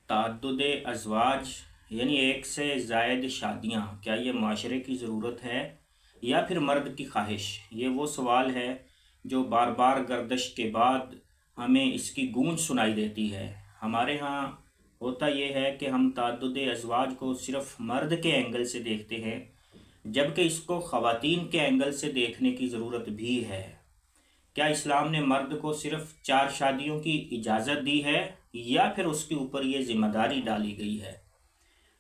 تعدد ازواج یعنی ایک سے زائد شادیاں کیا یہ معاشرے کی ضرورت ہے یا پھر مرد کی خواہش؟ یہ وہ سوال ہے جو بار بار گردش کے بعد ہمیں اس کی گونج سنائی دیتی ہے۔ ہمارے ہاں ہوتا یہ ہے کہ ہم تعدد ازواج کو صرف مرد کے اینگل سے دیکھتے ہیں، جبکہ اس کو خواتین کے اینگل سے دیکھنے کی ضرورت بھی ہے۔ کیا اسلام نے مرد کو صرف 4 شادیوں کی اجازت دی ہے یا پھر اس کے اوپر یہ ذمہ داری ڈالی گئی ہے؟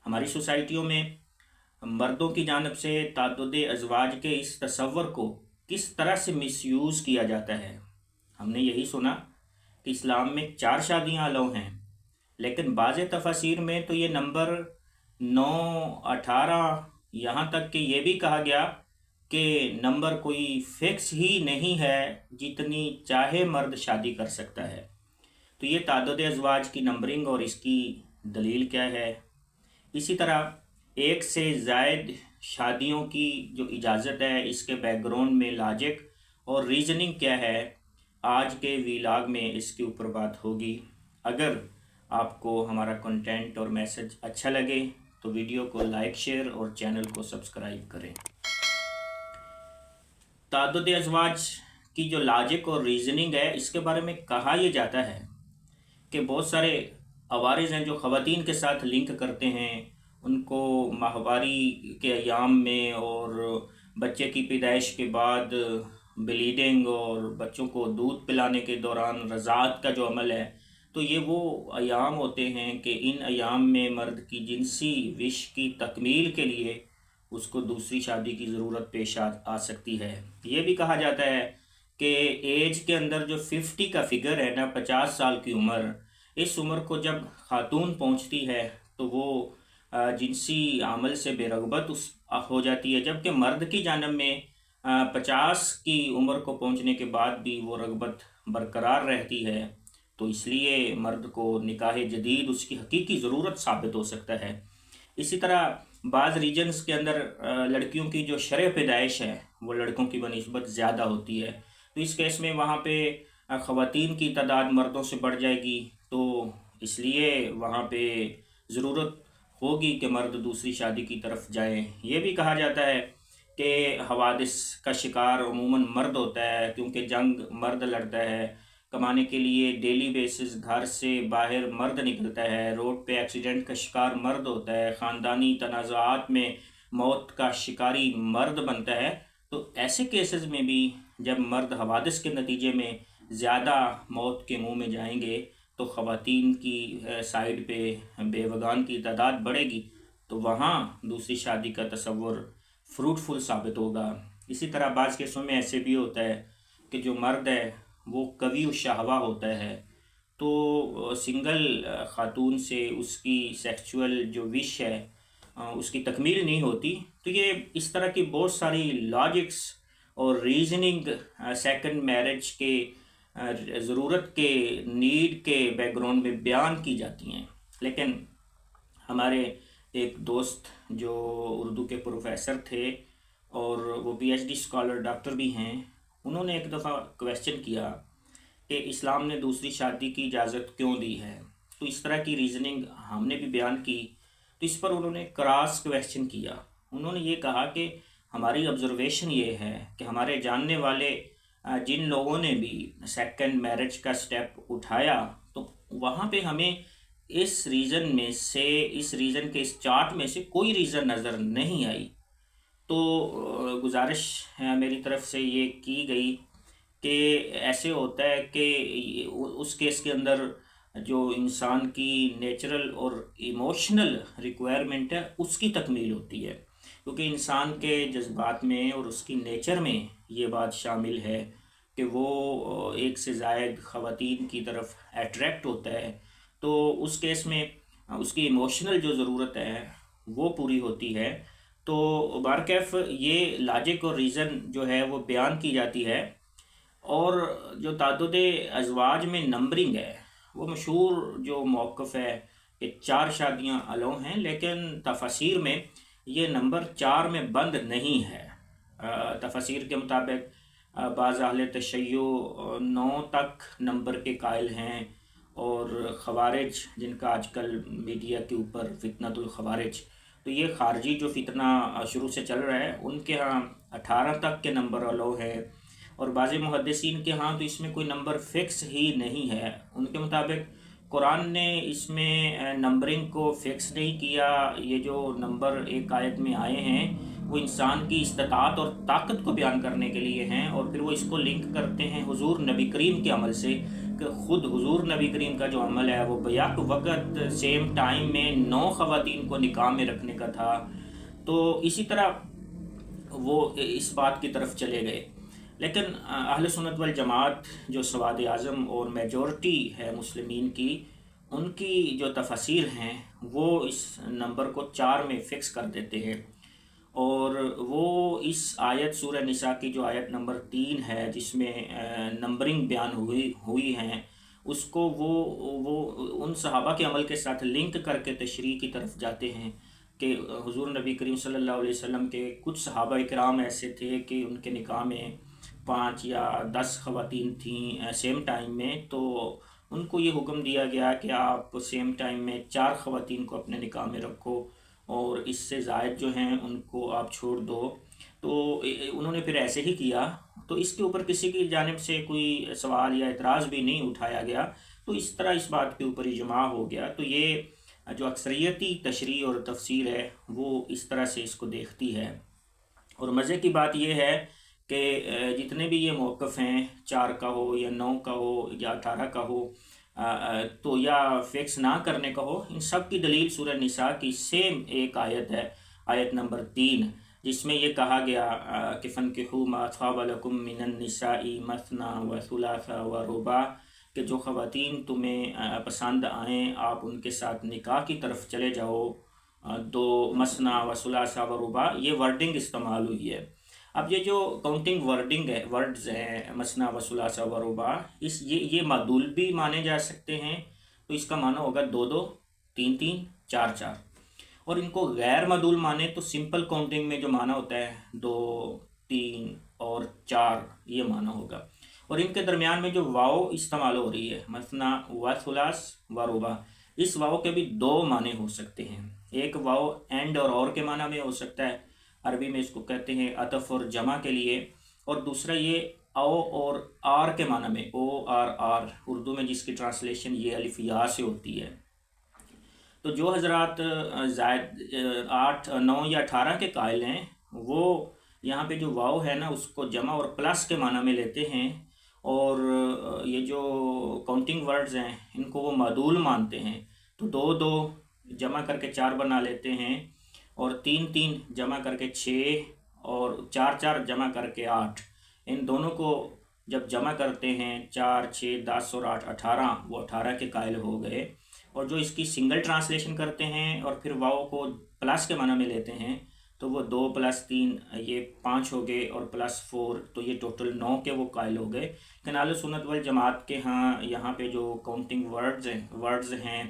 ہماری سوسائٹیوں میں مردوں کی جانب سے تعدد ازواج کے اس تصور کو کس طرح سے مس یوز کیا جاتا ہے؟ ہم نے یہی سنا کہ اسلام میں 4 شادیاں الاؤ ہیں، لیکن بعض تفاسیر میں تو یہ نمبر 9، 18، یہاں تک کہ یہ بھی کہا گیا کہ نمبر کوئی فکس ہی نہیں ہے، جتنی چاہے مرد شادی کر سکتا ہے۔ تو یہ تعدد ازواج کی نمبرنگ اور اس کی دلیل کیا ہے؟ اسی طرح ایک سے زائد شادیوں کی جو اجازت ہے، اس کے بیک گراؤنڈ میں لاجک اور ریزننگ کیا ہے؟ آج کے ویلاگ میں اس کے اوپر بات ہوگی۔ اگر آپ کو ہمارا کنٹینٹ اور میسج اچھا لگے تو ویڈیو کو لائک، شیئر اور چینل کو سبسکرائب کریں۔ تعدد ازواج کی جو لاجک اور ریزننگ ہے، اس کے بارے میں کہا یہ جاتا ہے کہ بہت سارے عوارض ہیں جو خواتین کے ساتھ لنک کرتے ہیں، ان کو ماہواری کے ایام میں اور بچے کی پیدائش کے بعد بلیڈنگ اور بچوں کو دودھ پلانے کے دوران رضاعت کا جو عمل ہے، تو یہ وہ ایام ہوتے ہیں کہ ان ایام میں مرد کی جنسی وش کی تکمیل کے لیے اس کو دوسری شادی کی ضرورت پیش آ سکتی ہے۔ یہ بھی کہا جاتا ہے کہ ایج کے اندر جو 50 کا فگر ہے نا، 50 سال کی عمر، اس عمر کو جب خاتون پہنچتی ہے تو وہ جنسی عمل سے بے رغبت ہو جاتی ہے، جبکہ مرد کی جانب میں 50 کی عمر کو پہنچنے کے بعد بھی وہ رغبت برقرار رہتی ہے۔ تو اس لیے مرد کو نکاح جدید اس کی حقیقی ضرورت ثابت ہو سکتا ہے۔ اسی طرح بعض ریجنز کے اندر لڑکیوں کی جو شرح پیدائش ہے وہ لڑکوں کی بنسبت زیادہ ہوتی ہے، تو اس کیس میں وہاں پہ خواتین کی تعداد مردوں سے بڑھ جائے گی، تو اس لیے وہاں پہ ضرورت ہوگی کہ مرد دوسری شادی کی طرف جائیں۔ یہ بھی کہا جاتا ہے کہ حوادث کا شکار عموماً مرد ہوتا ہے، کیونکہ جنگ مرد لڑتا ہے، کمانے کے لیے ڈیلی بیسز گھر سے باہر مرد نکلتا ہے، روڈ پہ ایکسیڈنٹ کا شکار مرد ہوتا ہے، خاندانی تنازعات میں موت کا شکاری مرد بنتا ہے۔ تو ایسے کیسز میں بھی جب مرد حوادث کے نتیجے میں زیادہ موت کے منہ میں جائیں گے تو خواتین کی سائیڈ پہ بیوگان کی تعداد بڑھے گی، تو وہاں دوسری شادی کا تصور فروٹفل ثابت ہوگا۔ اسی طرح بعض کیسوں میں ایسے بھی ہوتا ہے کہ جو مرد ہے وہ قوی الشہوہ ہوتا ہے، تو سنگل خاتون سے اس کی سیکچول جو وش ہے اس کی تکمیل نہیں ہوتی۔ تو یہ اس طرح کی بہت ساری لاجکس اور ریزننگ سیکنڈ میرج کے ضرورت کے نیڈ کے بیک گراؤنڈ میں بیان کی جاتی ہیں۔ لیکن ہمارے ایک دوست جو اردو کے پروفیسر تھے اور وہ P H D scholar doctor بھی ہیں، انہوں نے ایک دفعہ کویسچن کیا کہ اسلام نے دوسری شادی کی اجازت کیوں دی ہے؟ تو اس طرح کی ریزننگ ہم نے بھی بیان کی، تو اس پر انہوں نے کراس کویسچن کیا۔ انہوں نے یہ کہا کہ ہماری آبزرویشن یہ ہے کہ ہمارے جاننے والے جن لوگوں نے بھی سیکنڈ میرج کا سٹیپ اٹھایا، تو وہاں پہ ہمیں اس ریزن میں سے، اس ریزن کے اس چارٹ میں سے کوئی ریزن نظر نہیں آئی۔ تو گزارش ہے میری طرف سے یہ کی گئی کہ ایسے ہوتا ہے کہ اس کیس کے اندر جو انسان کی نیچرل اور ایموشنل ریکوائرمنٹ ہے اس کی تکمیل ہوتی ہے، کیونکہ انسان کے جذبات میں اور اس کی نیچر میں یہ بات شامل ہے کہ وہ ایک سے زائد خواتین کی طرف اٹریکٹ ہوتا ہے، تو اس کیس میں اس کی ایموشنل جو ضرورت ہے وہ پوری ہوتی ہے۔ تو بارکیف یہ لاجک اور ریزن جو ہے وہ بیان کی جاتی ہے۔ اور جو تعدد ازواج میں نمبرنگ ہے وہ مشہور جو موقف ہے کہ 4 شادیاں الاؤ ہیں، لیکن تفاسیر میں یہ نمبر 4 میں بند نہیں ہے۔ تفاسیر کے مطابق بعض اہل تشیع 9 تک نمبر کے قائل ہیں، اور خوارج جن کا آج کل میڈیا کے اوپر فتنۃ الخوارج، تو یہ خارجی جو فتنہ شروع سے چل رہا ہے ان کے ہاں 18 تک کے نمبر الاؤ ہے، اور بعض محدثین کے ہاں تو اس میں کوئی نمبر فکس ہی نہیں ہے۔ ان کے مطابق قرآن نے اس میں نمبرنگ کو فکس نہیں کیا، یہ جو نمبر ایک آیت میں آئے ہیں وہ انسان کی استطاعت اور طاقت کو بیان کرنے کے لیے ہیں، اور پھر وہ اس کو لنک کرتے ہیں حضور نبی کریم کے عمل سے، کہ خود حضور نبی کریم کا جو عمل ہے وہ بیک وقت سیم ٹائم میں 9 خواتین کو نکاح میں رکھنے کا تھا۔ تو اسی طرح وہ اس بات کی طرف چلے گئے، لیکن اہل سنت والجماعت جو سواد اعظم اور میجورٹی ہے مسلمین کی، ان کی جو تفاسیر ہیں وہ اس نمبر کو 4 میں فکس کر دیتے ہیں، اور وہ اس آیت سورہ نساء کی جو آیت نمبر 3 ہے جس میں نمبرنگ بیان ہوئی ہیں، اس کو وہ ان صحابہ کے عمل کے ساتھ لنک کر کے تشریح کی طرف جاتے ہیں کہ حضور نبی کریم صلی اللہ علیہ وسلم کے کچھ صحابہ کرام ایسے تھے کہ ان کے نکاح میں 5 یا 10 خواتین تھیں سیم ٹائم میں، تو ان کو یہ حکم دیا گیا کہ آپ سیم ٹائم میں 4 خواتین کو اپنے نکاح میں رکھو، اور اس سے زائد جو ہیں ان کو آپ چھوڑ دو۔ تو انہوں نے پھر ایسے ہی کیا، تو اس کے اوپر کسی کی جانب سے کوئی سوال یا اعتراض بھی نہیں اٹھایا گیا، تو اس طرح اس بات کے اوپر اجماع ہو گیا۔ تو یہ جو اکثریتی تشریح اور تفسیر ہے وہ اس طرح سے اس کو دیکھتی ہے۔ اور مزے کی بات یہ ہے کہ جتنے بھی یہ موقف ہیں 4 کا ہو یا 9 کا ہو یا 18 کا ہو، تو یا فکس نہ کرنے کا ہو، ان سب کی دلیل سورہ نساء کی سیم ایک آیت ہے، آیت نمبر 3، جس میں یہ کہا گیا کہ فَانكِحُوا مَا طَابَ لَكُم مِّنَ النِّسَاءِ مَثْنَىٰ وَثُلَاثَ وَرُبَاعَ، کہ جو خواتین تمہیں پسند آئیں آپ ان کے ساتھ نکاح کی طرف چلے جاؤ، 2 مثنیٰ و ثلاثہ و رباع، یہ ورڈنگ استعمال ہوئی ہے۔ اب یہ جو کاؤنٹنگ ورڈز ہیں مثنیٰ و ثلاثہ و رباع، یہ معدول بھی مانے جا سکتے ہیں، تو اس کا معنی ہوگا 2 2، 3 3، 4 4، اور ان کو غیر معدول مانے تو سمپل کاؤنٹنگ میں جو معنی ہوتا ہے 2 3 اور 4، یہ معنی ہوگا۔ اور ان کے درمیان میں جو واو استعمال ہو رہی ہے مثنیٰ و ثلاث و رباع، اس واو کے بھی 2 معنی ہو سکتے ہیں۔ ایک واو اینڈ اور کے معنی میں ہو سکتا ہے، عربی میں اس کو کہتے ہیں عطف اور جمع کے لیے، اور دوسرا یہ او اور آر کے معنی میں، او آر آر، اردو میں جس کی ٹرانسلیشن یہ الف یا سے ہوتی ہے۔ تو جو حضرات زائد 8 9 یا 18 کے قائل ہیں وہ یہاں پہ جو واو ہے نا اس کو جمع اور پلس کے معنی میں لیتے ہیں، اور یہ جو کاؤنٹنگ ورڈز ہیں ان کو وہ معدول مانتے ہیں، تو 2 2 جمع کر کے 4 بنا لیتے ہیں، اور 3 3 جمع کر کے 6، اور 4 4 جمع کر کے 8، ان دونوں کو جب جمع کرتے ہیں 4 6 10 اور 8 18، وہ 18 کے قائل ہو گئے۔ اور جو اس کی سنگل ٹرانسلیشن کرتے ہیں اور پھر واو کو پلس کے معنی میں لیتے ہیں، تو وہ 2 + 3 یہ 5 ہو گئے، اور +4 تو یہ ٹوٹل 9 کے وہ قائل ہو گئے۔ لیکن اہل سنت والجماعت کے ہاں یہاں پہ جو کاؤنٹنگ ورڈز ہیں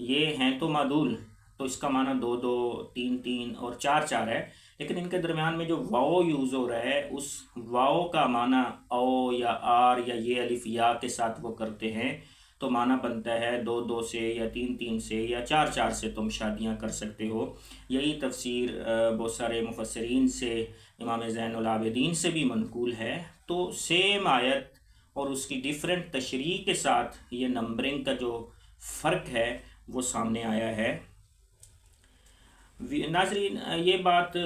یہ ہیں تو معدول، تو اس کا معنی 2 2 3 3 اور 4 4 ہے، لیکن ان کے درمیان میں جو واو یوز ہو رہا ہے اس واو کا معنی او یا آر یا یہ الف یا کے ساتھ وہ کرتے ہیں، تو معنی بنتا ہے 2 2 سے یا 3 3 سے یا 4 4 سے تم شادیاں کر سکتے ہو۔ یہی تفسیر بہت سارے مفسرین سے، امام زین العابدین سے بھی منقول ہے۔ تو سیم آیت اور اس کی ڈیفرنٹ تشریح کے ساتھ یہ نمبرنگ کا جو فرق ہے وہ سامنے آیا ہے۔ ناظرین، یہ بات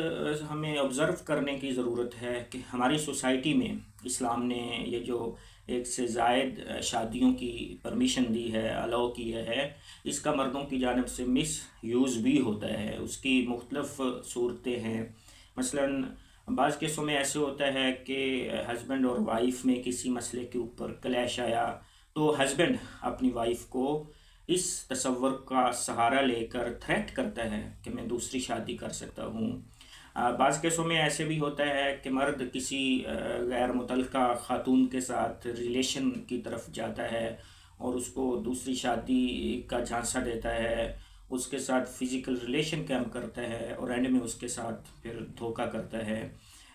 ہمیں آبزرو کرنے کی ضرورت ہے کہ ہماری سوسائٹی میں اسلام نے یہ جو 1 سے زائد شادیوں کی پرمیشن دی ہے، الاؤ کیا ہے، اس کا مردوں کی جانب سے مس یوز بھی ہوتا ہے۔ اس کی مختلف صورتیں ہیں، مثلاً بعض کیسوں میں ایسے ہوتا ہے کہ ہسبینڈ اور وائف میں کسی مسئلے کے اوپر کلیش آیا، تو ہسبینڈ اپنی وائف کو اس تصور کا سہارا لے کر تھریٹ کرتا ہے کہ میں دوسری شادی کر سکتا ہوں۔ بعض کیسوں میں ایسے بھی ہوتا ہے کہ مرد کسی غیر متعلقہ خاتون کے ساتھ ریلیشن کی طرف جاتا ہے اور اس کو دوسری شادی کا جھانسا دیتا ہے، اس کے ساتھ فزیکل ریلیشن قائم کرتا ہے، اور اینڈ میں اس کے ساتھ پھر دھوکہ کرتا ہے۔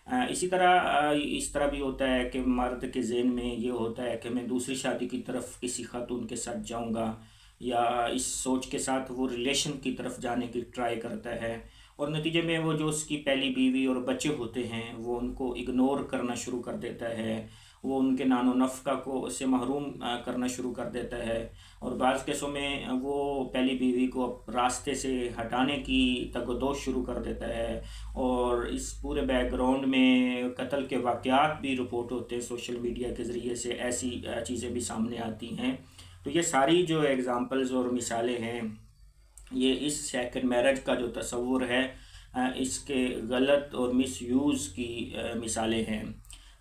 اسی طرح اس طرح بھی ہوتا ہے کہ مرد کے ذہن میں یہ ہوتا ہے کہ میں دوسری شادی کی طرف کسی خاتون کے ساتھ جاؤں گا، یا اس سوچ کے ساتھ وہ ریلیشن کی طرف جانے کی ٹرائی کرتا ہے، اور نتیجے میں وہ جو اس کی پہلی بیوی اور بچے ہوتے ہیں وہ ان کو اگنور کرنا شروع کر دیتا ہے، وہ ان کے نان و نفقہ کو اس سے محروم کرنا شروع کر دیتا ہے، اور بعض کیسوں میں وہ پہلی بیوی کو راستے سے ہٹانے کی تگ و دو شروع کر دیتا ہے، اور اس پورے بیک گراؤنڈ میں قتل کے واقعات بھی رپورٹ ہوتے ہیں سوشل میڈیا کے ذریعے سے، ایسی چیزیں بھی سامنے آتی ہیں۔ تو یہ ساری جو ایگزامپلز اور مثالیں ہیں، یہ اس سیکنڈ میرج کا جو تصور ہے اس کے غلط اور مس یوز کی مثالیں ہیں۔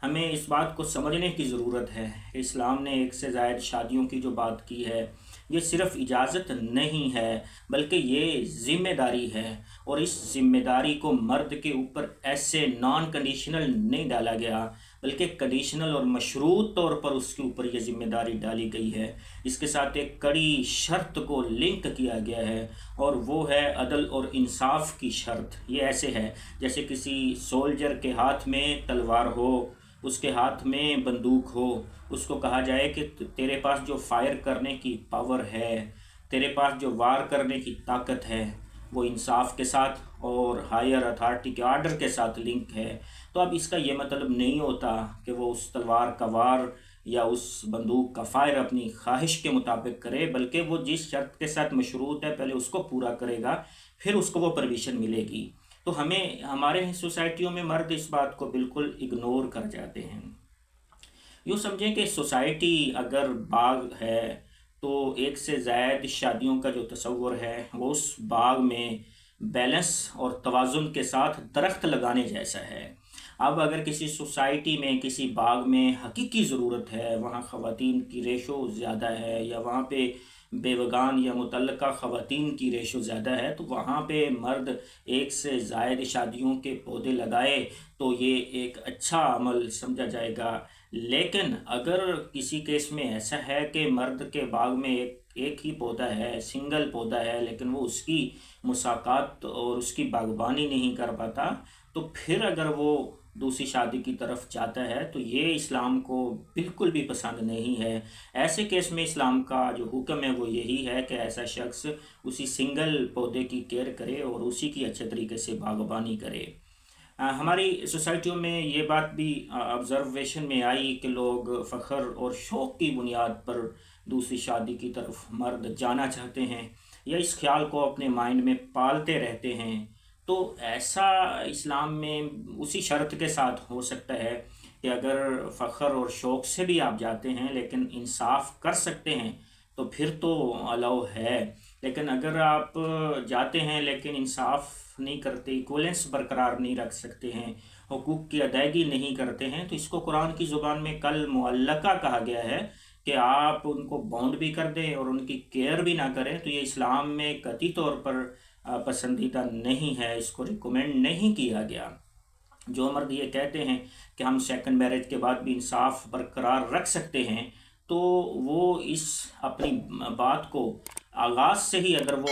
ہمیں اس بات کو سمجھنے کی ضرورت ہے کہ اسلام نے ایک سے زائد شادیوں کی جو بات کی ہے، یہ صرف اجازت نہیں ہے بلکہ یہ ذمہ داری ہے، اور اس ذمہ داری کو مرد کے اوپر ایسے نان کنڈیشنل نہیں ڈالا گیا بلکہ کنڈیشنل اور مشروط طور پر اس کے اوپر یہ ذمہ داری ڈالی گئی ہے۔ اس کے ساتھ ایک کڑی شرط کو لنک کیا گیا ہے، اور وہ ہے عدل اور انصاف کی شرط۔ یہ ایسے ہے جیسے کسی سولجر کے ہاتھ میں تلوار ہو، اس کے ہاتھ میں بندوق ہو، اس کو کہا جائے کہ تیرے پاس جو فائر کرنے کی پاور ہے، تیرے پاس جو وار کرنے کی طاقت ہے، وہ انصاف کے ساتھ اور ہائر اتھارٹی کے آرڈر کے ساتھ لنک ہے۔ تو اب اس کا یہ مطلب نہیں ہوتا کہ وہ اس تلوار کا وار یا اس بندوق کا فائر اپنی خواہش کے مطابق کرے، بلکہ وہ جس شرط کے ساتھ مشروط ہے پہلے اس کو پورا کرے گا، پھر اس کو وہ پرمیشن ملے گی۔ تو ہمارے سوسائٹیوں میں مرد اس بات کو بالکل اگنور کر جاتے ہیں۔ یوں سمجھیں کہ سوسائٹی اگر باغ ہے تو ایک سے زائد شادیوں کا جو تصور ہے وہ اس باغ میں بیلنس اور توازن کے ساتھ درخت لگانے جیسا ہے۔ اب اگر کسی سوسائٹی میں کسی باغ میں حقیقی ضرورت ہے، وہاں خواتین کی ریشو زیادہ ہے، یا وہاں پہ بیوگان یا متعلقہ خواتین کی ریشو زیادہ ہے، تو وہاں پہ مرد ایک سے زائد شادیوں کے پودے لگائے تو یہ ایک اچھا عمل سمجھا جائے گا۔ لیکن اگر کسی کیس میں ایسا ہے کہ مرد کے باغ میں ایک ہی پودا ہے، سنگل پودا ہے، لیکن وہ اس کی مساقات اور اس کی باغبانی نہیں کر پاتا، تو پھر اگر وہ دوسری شادی کی طرف جاتا ہے تو یہ اسلام کو بالکل بھی پسند نہیں ہے۔ ایسے کیس میں اسلام کا جو حکم ہے وہ یہی ہے کہ ایسا شخص اسی سنگل پودے کی کیئر کرے اور اسی کی اچھے طریقے سے باغبانی کرے۔ ہماری سوسائٹیوں میں یہ بات بھی آبزرویشن میں آئی کہ لوگ فخر اور شوق کی بنیاد پر دوسری شادی کی طرف مرد جانا چاہتے ہیں، یا اس خیال کو اپنے مائنڈ میں پالتے رہتے ہیں۔ تو ایسا اسلام میں اسی شرط کے ساتھ ہو سکتا ہے کہ اگر فخر اور شوق سے بھی آپ جاتے ہیں لیکن انصاف کر سکتے ہیں تو پھر تو الاؤ ہے، لیکن اگر آپ جاتے ہیں لیکن انصاف نہیں کرتے، ایکولنس برقرار نہیں رکھ سکتے ہیں، حقوق کی ادائیگی نہیں کرتے ہیں، تو اس کو قرآن کی زبان میں کل معلقہ کہا گیا ہے کہ آپ ان کو باؤنڈ بھی کر دیں اور ان کی کیئر بھی نہ کریں، تو یہ اسلام میں قطعی طور پر پسندیدہ نہیں ہے، اس کو ریکومینڈ نہیں کیا گیا۔ جو مرد یہ کہتے ہیں کہ ہم سیکنڈ میرج کے بعد بھی انصاف برقرار رکھ سکتے ہیں، تو وہ اس اپنی بات کو آغاز سے ہی اگر وہ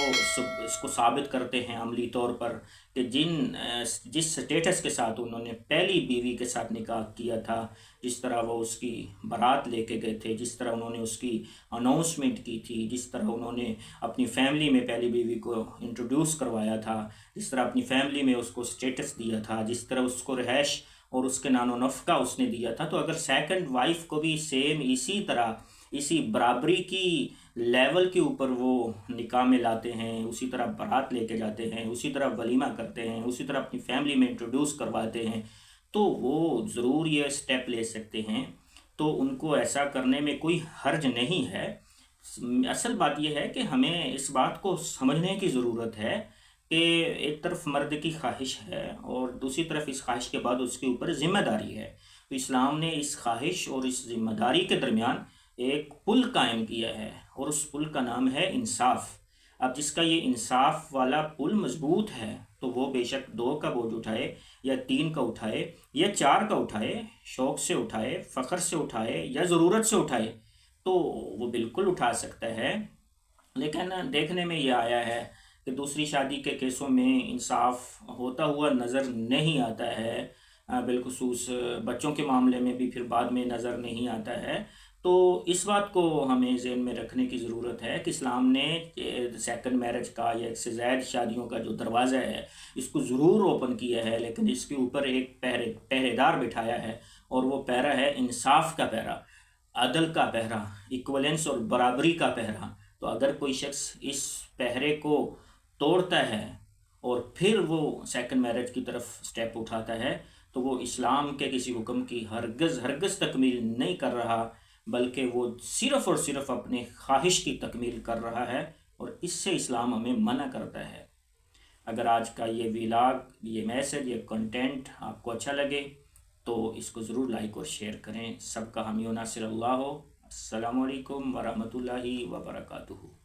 اس کو ثابت کرتے ہیں عملی طور پر کہ جس سٹیٹس کے ساتھ انہوں نے پہلی بیوی کے ساتھ نکاح کیا تھا، جس طرح وہ اس کی بارات لے کے گئے تھے، جس طرح انہوں نے اس کی اناؤنسمنٹ کی تھی، جس طرح انہوں نے اپنی فیملی میں پہلی بیوی کو انٹروڈیوس کروایا تھا، جس طرح اپنی فیملی میں اس کو سٹیٹس دیا تھا، جس طرح اس کو رہائش اور اس کے نان و نفقہ اس نے دیا تھا، تو اگر سیکنڈ وائف کو بھی سیم اسی طرح اسی برابری کی لیول کے اوپر وہ نکاح میں لاتے ہیں، اسی طرح بارات لے کے جاتے ہیں، اسی طرح ولیمہ کرتے ہیں، اسی طرح اپنی فیملی میں انٹروڈیوس کرواتے ہیں، تو وہ ضرور یہ سٹیپ لے سکتے ہیں۔ تو ان کو ایسا کرنے میں کوئی حرج نہیں ہے۔ اصل بات یہ ہے کہ ہمیں اس بات کو سمجھنے کی ضرورت ہے کہ ایک طرف مرد کی خواہش ہے اور دوسری طرف اس خواہش کے بعد اس کے اوپر ذمہ داری ہے۔ تو اسلام نے اس خواہش اور اس ذمہ داری کے درمیان ایک پل قائم کیا ہے، اور اس پل کا نام ہے انصاف۔ اب جس کا یہ انصاف والا پل مضبوط ہے تو وہ بے شک 2 کا بوجھ اٹھائے، یا 3 کا اٹھائے، یا 4 کا اٹھائے، شوق سے اٹھائے، فخر سے اٹھائے، یا ضرورت سے اٹھائے، تو وہ بالکل اٹھا سکتا ہے۔ لیکن دیکھنے میں یہ آیا ہے کہ دوسری شادی کے کیسوں میں انصاف ہوتا ہوا نظر نہیں آتا ہے۔ بالخصوص بچوں کے معاملے میں بھی پھر بعد میں نظر نہیں آتا ہے۔ تو اس بات کو ہمیں ذہن میں رکھنے کی ضرورت ہے کہ اسلام نے سیکنڈ میرج کا یا ایک سے زائد شادیوں کا جو دروازہ ہے اس کو ضرور اوپن کیا ہے، لیکن اس کے اوپر ایک پہرے دار بٹھایا ہے، اور وہ پہرا ہے انصاف کا پہرا، عدل کا پہرا، ایکولنس اور برابری کا پہرا۔ تو اگر کوئی شخص اس پہرے کو توڑتا ہے اور پھر وہ سیکنڈ میرج کی طرف سٹیپ اٹھاتا ہے تو وہ اسلام کے کسی حکم کی ہرگز تکمیل نہیں کر رہا، بلکہ وہ صرف اور صرف اپنے خواہش کی تکمیل کر رہا ہے، اور اس سے اسلام ہمیں منع کرتا ہے۔ اگر آج کا یہ ویلاگ، یہ میسج، یہ کنٹینٹ آپ کو اچھا لگے تو اس کو ضرور لائک اور شیئر کریں۔ سب کا حامی و ناصر اللہ ہو۔ السلام علیکم ورحمۃ اللہ وبرکاتہ۔